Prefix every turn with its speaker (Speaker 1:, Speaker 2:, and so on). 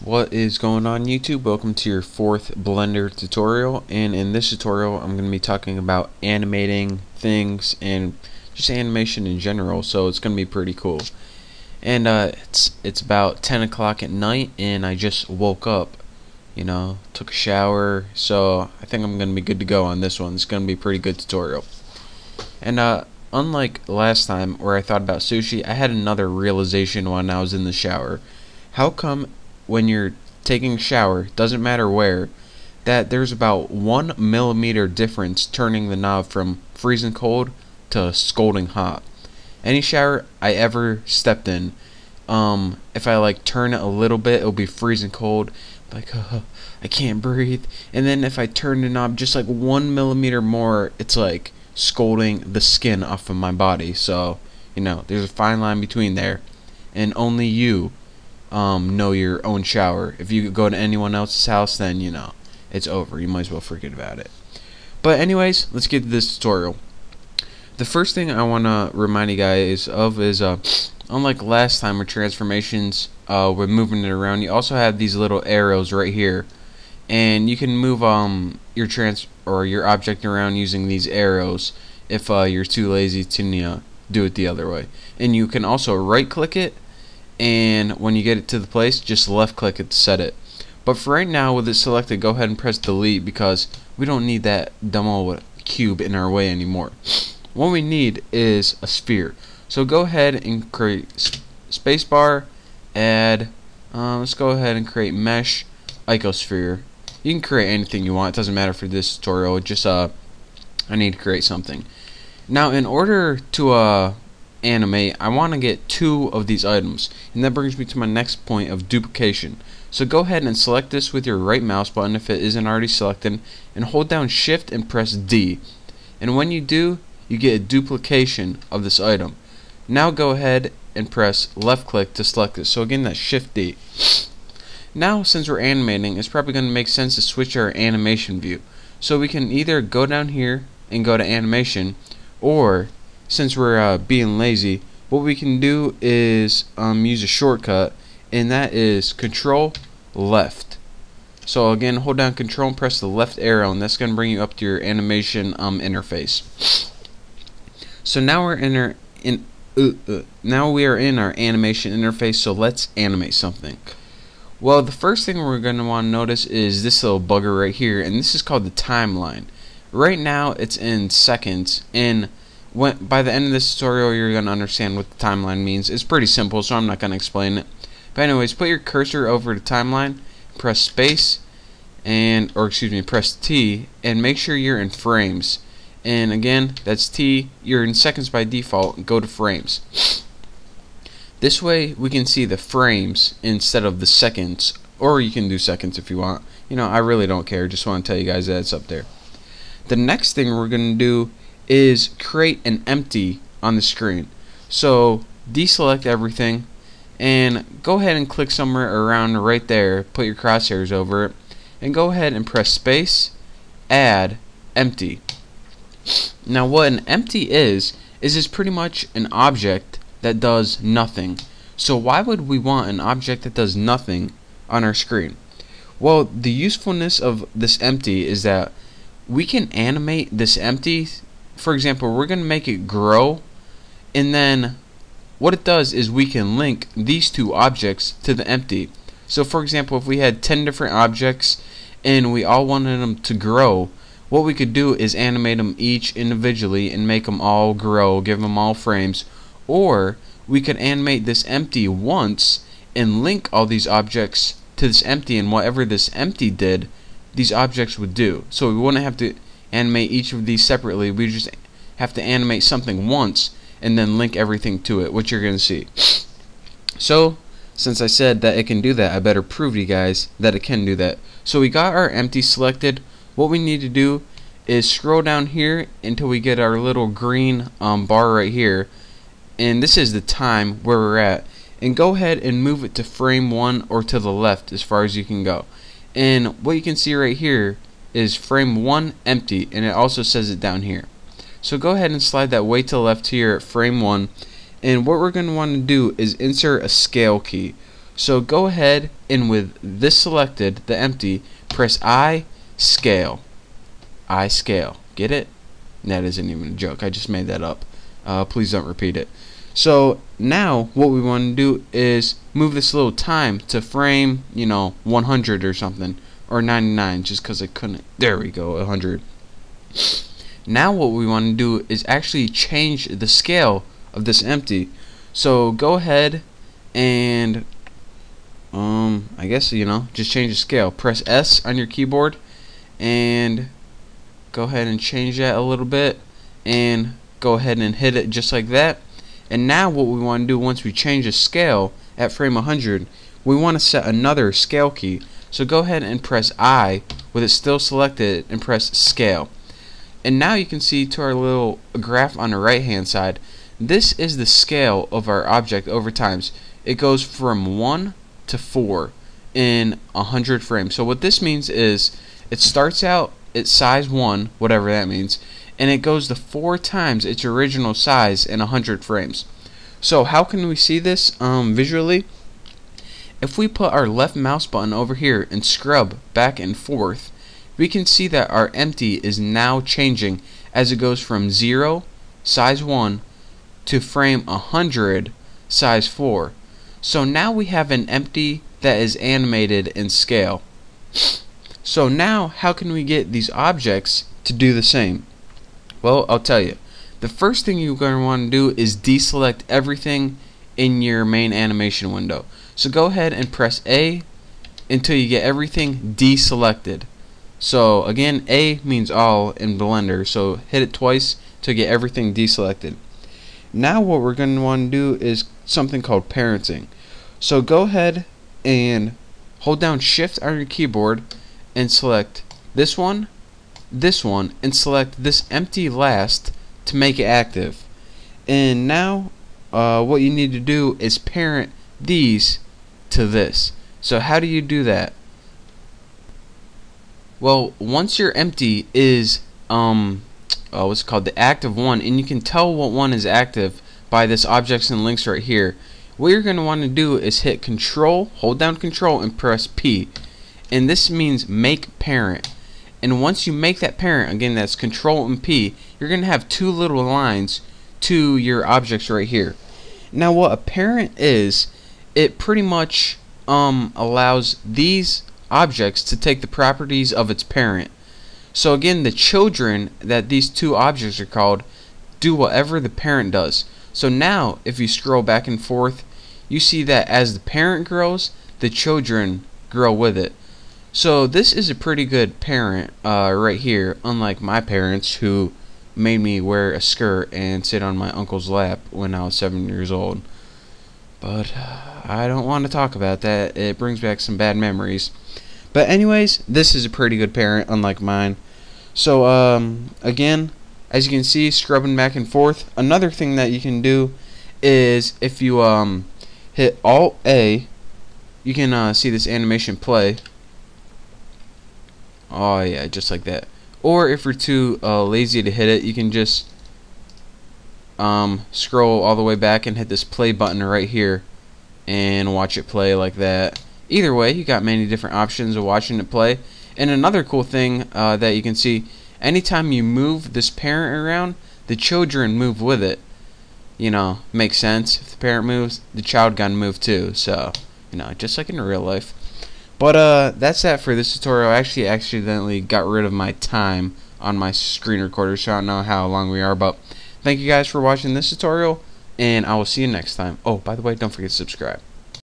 Speaker 1: What is going on YouTube? Welcome to your fourth Blender tutorial, and in this tutorial I'm going to be talking about animating things and just animation in general, so it's going to be pretty cool. And it's about 10 o'clock at night and I just woke up, took a shower, so I think I'm going to be good to go on this one. It's going to be a pretty good tutorial. And unlike last time where I thought about sushi, I had another realization when I was in the shower. How come when you're taking a shower, doesn't matter where, that there's about 1 millimeter difference turning the knob from freezing cold to scalding hot? Any shower I ever stepped in, if I turn it a little bit, it'll be freezing cold, I can't breathe. And then if I turn the knob just 1 millimeter more, it's like scalding the skin off of my body. So there's a fine line between there, and only you know your own shower. If you go to anyone else's house, then it's over. You might as well forget about it. But anyways, let's get to this tutorial. The first thing I want to remind you guys of is unlike last time with transformations, with moving it around, you also have these little arrows right here, and you can move your object around using these arrows if you're too lazy to do it the other way. And you can also right click it, and when you get it to the place, just left click it to set it. But for right now, with it selected, go ahead and press delete, because we don't need that dumb old cube in our way anymore. What we need is a sphere. So go ahead and create spacebar, add, let's go ahead and create mesh icosphere. You can create anything you want, it doesn't matter for this tutorial, just I need to create something. Now in order to animate, I want to get 2 of these items, and that brings me to my next point of duplication. So go ahead and select this with your right mouse button if it isn't already selected, and hold down shift and press D, and when you do, you get a duplication of this item. Now go ahead and press left click to select it. So again, that's shift D. Now since we're animating, it's probably going to make sense to switch our animation view, so we can either go down here and go to animation, or since we're being lazy, what we can do is use a shortcut, and that is Control left. So again, hold down Control and press the left arrow, and that's going to bring you up to your animation interface. So now we're now we are in our animation interface. So let's animate something. Well, the first thing we're going to want to notice is this little bugger right here, and this is called the timeline. Right now it's in seconds, and by the end of this tutorial you're going to understand what the timeline means. It's pretty simple, so I'm not going to explain it. But anyways, put your cursor over the timeline, press space, press T, and make sure you're in frames. And again, that's T, you're in seconds by default, go to frames. This way we can see the frames instead of the seconds, or you can do seconds if you want. I really don't care, just want to tell you guys that it's up there. The next thing we're going to do is create an empty on the screen. So deselect everything and go ahead and click somewhere around right there, put your crosshairs over it, and go ahead and press space, add empty. Now what an empty is it's pretty much an object that does nothing. So why would we want an object that does nothing on our screen? Well, the usefulness of this empty is that we can animate this empty. For example, we're going to make it grow, and then what it does is we can link these 2 objects to the empty. So for example, if we had 10 different objects and we all wanted them to grow, what we could do is animate them each individually and make them all grow, give them all frames. Or we could animate this empty once and link all these objects to this empty, and whatever this empty did, these objects would do. So we wouldn't have to animate each of these separately, we just have to animate something once and then link everything to it, which you're going to see. So since I said that it can do that, I better prove to you guys that it can do that. So we got our empty selected. What we need to do is scroll down here until we get our little green bar right here, and this is the time where we're at, and go ahead and move it to frame 1 or to the left as far as you can go. And what you can see right here is frame 1 empty, and it also says it down here. So go ahead and slide that way to the left here at frame 1, and what we're going to want to do is insert a scale key. So go ahead and with this selected, the empty, press I scale. I scale. Get it? That isn't even a joke. I just made that up. Please don't repeat it. So now what we want to do is move this little time to frame, 100 or something, or 99, just because I couldn't. There we go, 100. Now what we want to do is actually change the scale of this empty. So go ahead and I guess just change the scale. Press S on your keyboard and go ahead and change that a little bit, and go ahead and hit it just like that. And now what we want to do, once we change the scale at frame 100, we want to set another scale key. So go ahead and press I with it still selected and press scale. And now you can see to our little graph on the right hand side, this is the scale of our object over times. It goes from 1 to 4 in 100 frames. So what this means is it starts out at size 1, whatever that means, and it goes to 4 times its original size in 100 frames. So how can we see this visually? If we put our left mouse button over here and scrub back and forth, we can see that our empty is now changing as it goes from 0, size 1, to frame 100, size 4. So now we have an empty that is animated in scale. So now how can we get these objects to do the same? Well, I'll tell you. The first thing you're going to want to do is deselect everything in your main animation window. So go ahead and press A until you get everything deselected. So again, A means all in Blender, so hit it twice to get everything deselected. Now what we're going to want to do is something called parenting. So go ahead and hold down Shift on your keyboard and select this one, and select this empty last to make it active. And now what you need to do is parent these to this. So how do you do that? Well, once your empty is what's it called, the active one, and you can tell what one is active by this objects and links right here, what you're going to want to do is hit Control, hold down Control and press P, and this means make parent. And once you make that parent, again that's Control and P, you're going to have two little lines to your objects right here. Now what a parent is, it pretty much allows these objects to take the properties of its parent. So again, the children that these two objects are called do whatever the parent does. So now if you scroll back and forth, you see that as the parent grows, the children grow with it. So this is a pretty good parent right here, unlike my parents who made me wear a skirt and sit on my uncle's lap when I was 7 years old. But I don't want to talk about that. It brings back some bad memories. But anyways, this is a pretty good parent, unlike mine. So again, as you can see, scrubbing back and forth. Another thing that you can do is if you hit Alt A, you can see this animation play. Oh yeah, just like that. Or if you're too lazy to hit it, you can just scroll all the way back and hit this play button right here and watch it play like that. Either way, you got many different options of watching it play. And another cool thing that you can see, anytime you move this parent around, the children move with it. Makes sense. If the parent moves, the child got to move too. So, just like in real life. But that's that for this tutorial. I actually accidentally got rid of my time on my screen recorder, so I don't know how long we are. But thank you guys for watching this tutorial, and I will see you next time. Oh, by the way, don't forget to subscribe.